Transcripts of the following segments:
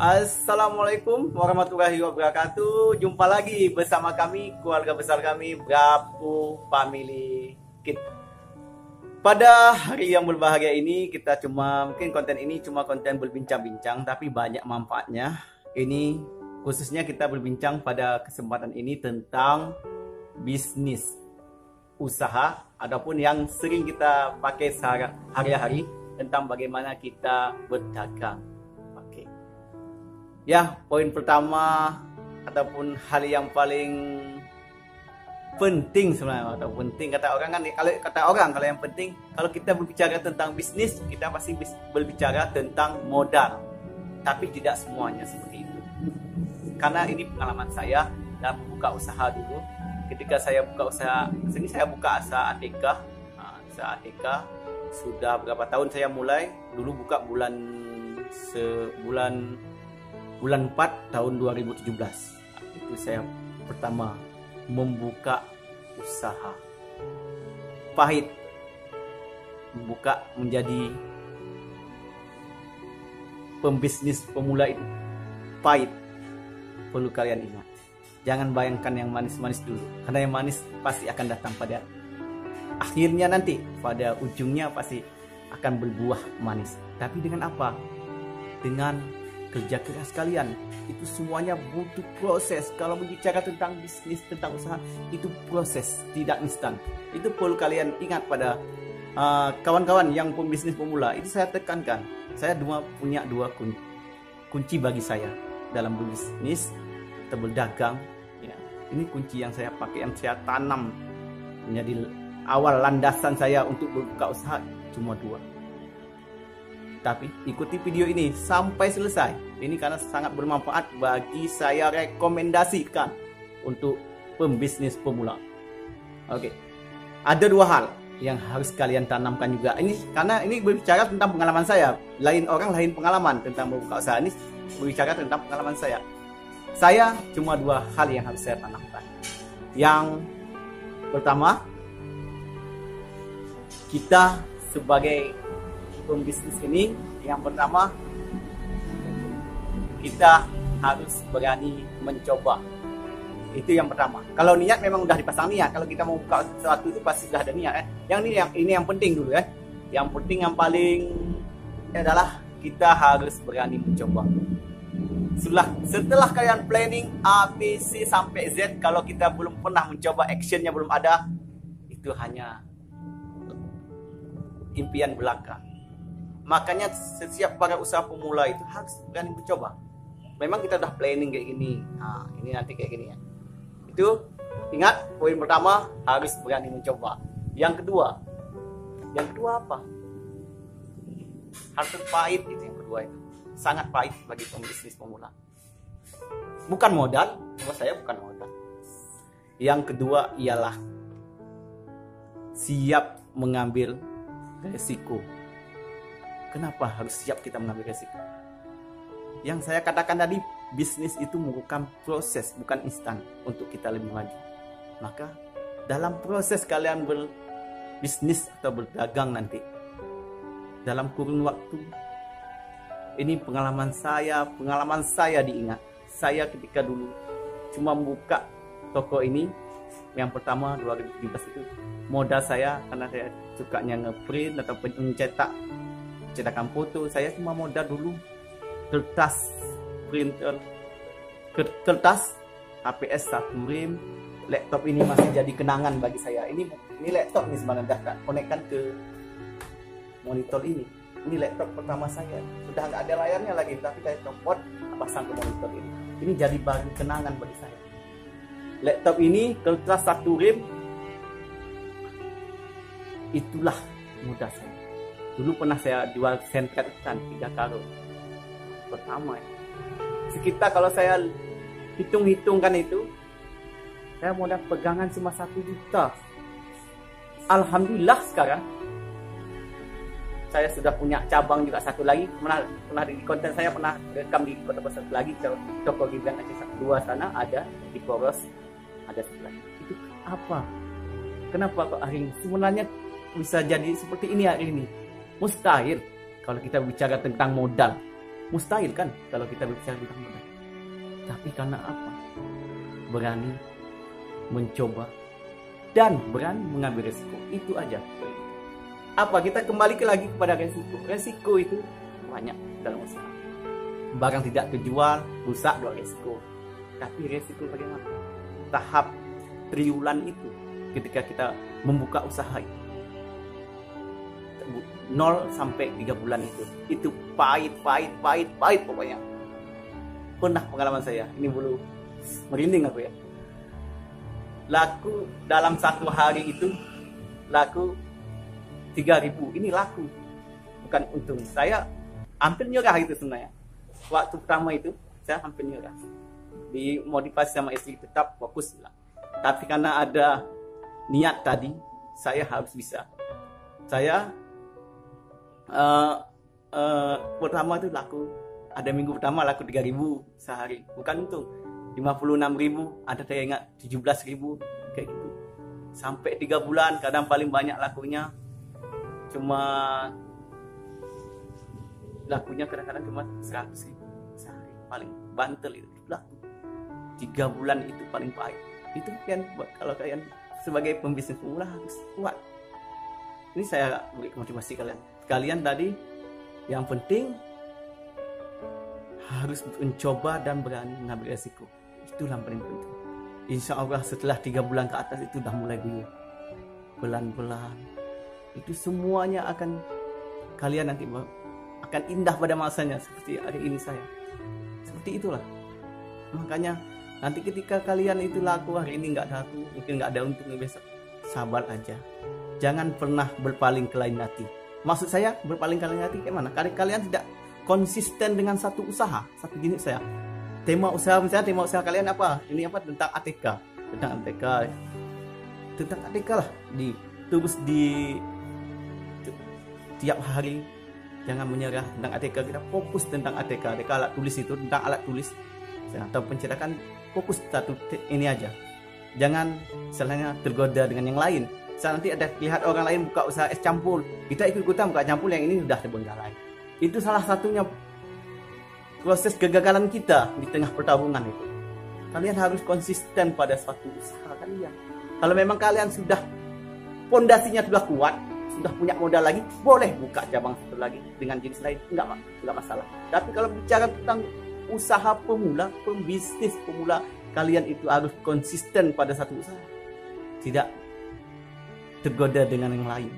Assalamualaikum warahmatullahi wabarakatuh. Jumpa lagi bersama kami, keluarga besar kami, Brapu Family Kit. Pada hari yang berbahagia ini, mungkin konten ini cuma konten berbincang-bincang, tapi banyak manfaatnya. Ini khususnya kita berbincang pada kesempatan ini tentang bisnis, usaha, ataupun yang sering kita pakai sehari-hari, tentang bagaimana kita berdagang. Ya, poin pertama ataupun hal yang paling penting sebenarnya, atau penting kata orang kan, kalau yang penting kalau kita berbicara tentang bisnis, kita pasti berbicara tentang modal. Tapi tidak semuanya seperti itu. Karena ini pengalaman saya dalam membuka usaha dulu. Ketika saya buka usaha, saya buka usaha ATK. Usaha ATK sudah berapa tahun saya mulai? Dulu buka bulan 4 tahun 2017. Itu saya pertama membuka usaha. Pahit. Membuka menjadi pembisnis pemula itu pahit. Perlu kalian ingat. Jangan bayangkan yang manis-manis dulu. Karena yang manis pasti akan datang pada akhirnya nanti. Pada ujungnya pasti akan berbuah manis. Tapi dengan apa? Dengan kerja keras kalian. Itu semuanya butuh proses. Kalau berbicara tentang bisnis, tentang usaha, itu proses, tidak instan. Itu perlu kalian ingat pada kawan-kawan yang pembisnis pemula. Itu saya tekankan. Saya punya dua kunci bagi saya dalam berbisnis atau berdagang. Ya, ini kunci yang saya pakai, yang saya tanam menjadi awal landasan saya untuk membuka usaha, cuma dua. Tapi ikuti video ini sampai selesai. Ini karena sangat bermanfaat bagi saya, rekomendasikan untuk pembisnis pemula. Oke. Ada dua hal yang harus kalian tanamkan juga. Ini karena ini berbicara tentang pengalaman saya. Lain orang lain pengalaman tentang membuka usaha. Ini berbicara tentang pengalaman saya. Saya cuma dua hal yang harus saya tanamkan. Yang pertama, kita sebagai pembisnis ini, yang pertama kita harus berani mencoba. Itu yang pertama. Kalau niat memang udah dipasang niat. Kalau kita mau buka sesuatu itu pasti sudah ada niat. Ini yang penting dulu ya. Yang penting, yang paling adalah kita harus berani mencoba. Setelah kalian planning A, B, C sampai Z, kalau kita belum pernah mencoba, actionnya belum ada, itu hanya impian belaka. Makanya setiap para usaha pemula itu harus berani mencoba. Memang kita udah planning kayak gini. Nah, ini nanti kayak gini ya. Itu ingat, poin pertama harus berani mencoba. Yang kedua apa? Harus pahit, itu yang kedua itu. Sangat pahit bagi pembisnis pemula. Bukan modal, buat saya bukan modal. Yang kedua ialah siap mengambil resiko. Kenapa harus siap kita mengambil resiko? Yang saya katakan tadi, bisnis itu merupakan proses, bukan instan untuk kita lebih maju. Maka dalam proses kalian berbisnis atau berdagang nanti, dalam kurun waktu, ini pengalaman saya diingat. Saya ketika dulu cuma membuka toko ini, yang pertama 2017 itu, modal saya karena saya sukanya ngeprint atau cetakan foto, saya cuma modal dulu kertas printer, kertas HPS 1 rem. Laptop ini masih jadi kenangan bagi saya. Ini laptop nih sebenarnya dah konekkan ke monitor ini. Ini laptop pertama saya. Sudah nggak ada layarnya lagi, tapi saya copot, pasang ke monitor ini. Ini jadi bagian kenangan bagi saya. Laptop ini kertas 1 rem. Itulah modal saya. Dulu pernah saya jual sentret ikan 3 karung. Pertama ya. Sekitar kalau saya hitung-hitungkan itu, saya modal pegangan cuma 1 juta. Alhamdulillah sekarang saya sudah punya cabang juga satu lagi. Pernah di konten saya pernah rekam di Kota Besar lagi, toko Gibran Aceh 2 sana ada, di Poros ada satu lagi. Itu apa? Kenapa kok hari ini sebenarnya bisa jadi seperti ini hari ini? Mustahil kalau kita bicara tentang modal. mustahil kan kalau kita berbicara bidang modal. Tapi karena apa? Berani mencoba dan berani mengambil resiko. Itu aja. Apa, kita kembali lagi kepada resiko. Resiko itu banyak dalam usaha. Barang tidak terjual, rusak, dua resiko. Tapi resiko bagaimana? Tahap triwulan itu ketika kita membuka usaha itu 0 sampai 3 bulan itu pahit pokoknya. Pernah pengalaman saya, ini bulu merinding aku ya. Laku dalam 1 hari itu laku 3.000. Ini laku, bukan untung. Saya hampir nyerah itu sebenarnya. Waktu pertama itu saya hampir nyerah. Dimotivasi sama istri tetap fokus lah. Tapi karena ada niat tadi, saya harus bisa. Saya pertama itu laku, ada minggu pertama laku 3.000 sehari, bukan untung. 56.000, ada saya ingat 17.000 kayak gitu. Sampai 3 bulan, kadang paling banyak lakunya kadang-kadang cuma 100.000 sehari, paling bantel itu laku. 3 bulan itu paling pahit. Itu kan kalau kalian sebagai pembisnis pemula harus kuat. Ini saya beri motivasi kalian. Kalian tadi yang penting harus mencoba dan berani mengambil resiko. Itulah yang paling penting. Insya Allah setelah 3 bulan ke atas itu udah mulai guyur. Pelan-pelan. Itu semuanya akan kalian nanti akan indah pada masanya seperti hari ini saya. Seperti itulah. Makanya nanti ketika kalian itu laku hari ini nggak laku, mungkin nggak ada untung besok, sabar aja. Jangan pernah berpaling ke lain hati. Maksud saya berpaling ke lain hati gimana? Karena kalian tidak konsisten dengan satu usaha, satu jenis saya. Tema usaha misalnya, tema usaha kalian apa? Ini apa? Tentang ATK, tentang ATK lah. Terus di tiap hari jangan menyerah tentang ATK. Kita fokus tentang ATK alat tulis itu, tentang alat tulis atau pencetakan, fokus satu ini aja. Jangan misalnya tergoda dengan yang lain. Misalnya nanti ada lihat orang lain buka usaha es campur, kita ikut-ikutan buka campur, yang ini sudah terbengkalai. Itu salah satunya proses kegagalan kita di tengah pertarungan itu. Kalian harus konsisten pada suatu usaha kalian. Kalau memang kalian sudah pondasinya sudah kuat, sudah punya modal lagi, boleh buka cabang satu lagi dengan jenis lain, enggak masalah. Tapi kalau bicara tentang usaha pemula, pembisnis pemula, kalian itu harus konsisten pada satu usaha. Tidak tergoda dengan yang lain.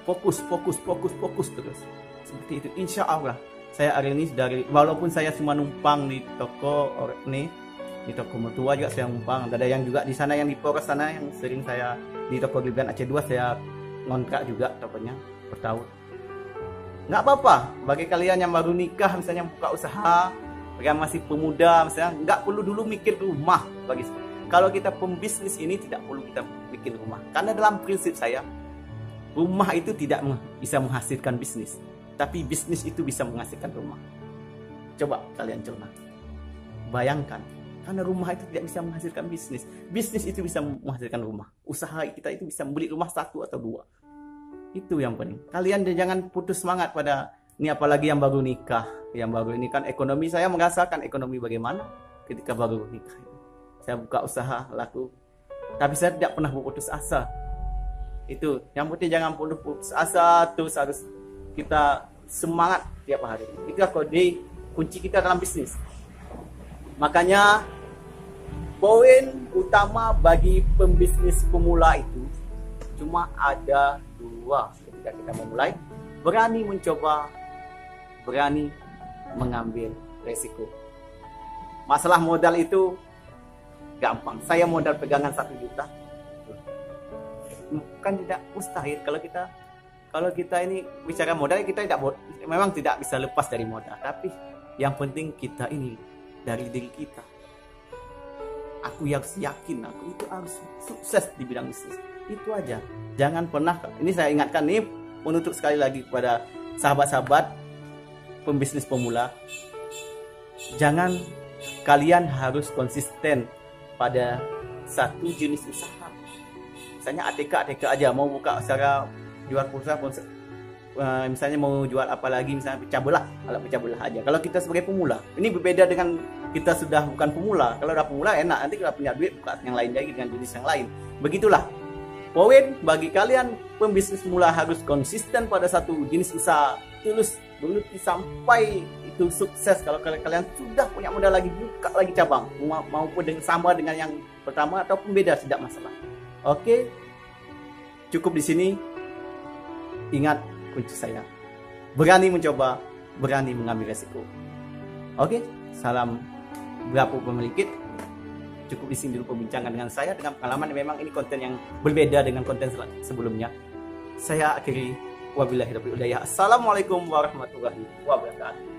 Fokus terus. Seperti itu. Insya Allah saya hari ini walaupun saya cuma numpang di toko ini, di toko mertua juga saya numpang. Ada yang juga di sana yang di Polres sana yang sering saya di toko Gilgan Aceh 2 saya ngontrak juga tokonya per tahun. Nggak apa-apa bagi kalian yang baru nikah misalnya buka usaha, yang masih pemuda misalnya, nggak perlu dulu mikir rumah. Kalau kita pembisnis ini tidak perlu kita bikin rumah, karena dalam prinsip saya rumah itu tidak bisa menghasilkan bisnis, tapi bisnis itu bisa menghasilkan rumah. Coba kalian cerna, bayangkan, karena rumah itu tidak bisa menghasilkan bisnis, bisnis itu bisa menghasilkan rumah. Usaha kita itu bisa membeli rumah 1 atau 2. Itu yang penting. Kalian jangan putus semangat pada ini, apalagi yang baru nikah. Yang baru ini kan ekonomi, saya merasakan ekonomi bagaimana ketika baru nikah. Saya buka usaha laku, tapi saya tidak pernah berputus asa. Itu yang penting, jangan putus asa, terus harus kita semangat tiap hari. Itu kode kunci kita dalam bisnis. Makanya poin utama bagi pembisnis pemula itu cuma ada 2 ketika kita memulai: berani mencoba, berani mengambil resiko. Masalah modal itu gampang. Saya modal pegangan 1 juta. Bukan tidak mustahil kalau kita ini bicara modal, kita memang tidak bisa lepas dari modal. Tapi yang penting kita ini dari diri kita. Aku yang yakin aku itu harus sukses di bidang bisnis. Itu aja. Jangan pernah, ini saya ingatkan nih, menutup sekali lagi kepada sahabat-sahabat pembisnis pemula. Jangan, kalian harus konsisten pada satu jenis usaha. Misalnya ATK aja, mau buka secara jual pulsa misalnya mau jual apa lagi, misalnya pecah belah, alat pecah belah aja. Kalau kita sebagai pemula, ini berbeda dengan kita sudah bukan pemula. Kalau udah pemula enak, nanti kalau punya duit buka yang lain lagi dengan jenis yang lain. Begitulah. Poin bagi kalian pembisnis pemula harus konsisten pada satu jenis usaha, tulus geluti sampai itu sukses. Kalau kalian sudah punya modal lagi, buka lagi cabang, maupun dengan sama dengan yang pertama ataupun beda, tidak masalah. Oke, cukup di sini. Ingat kunci saya, berani mencoba, berani mengambil resiko. Oke, salam Gapo Pemilikit. Cukup di sini dulu pembincangan dengan saya dengan pengalaman. Memang ini konten yang berbeda dengan konten sebelumnya. Saya akhiri, wabillahi taufiq wal hidayah. Assalamualaikum warahmatullahi wabarakatuh.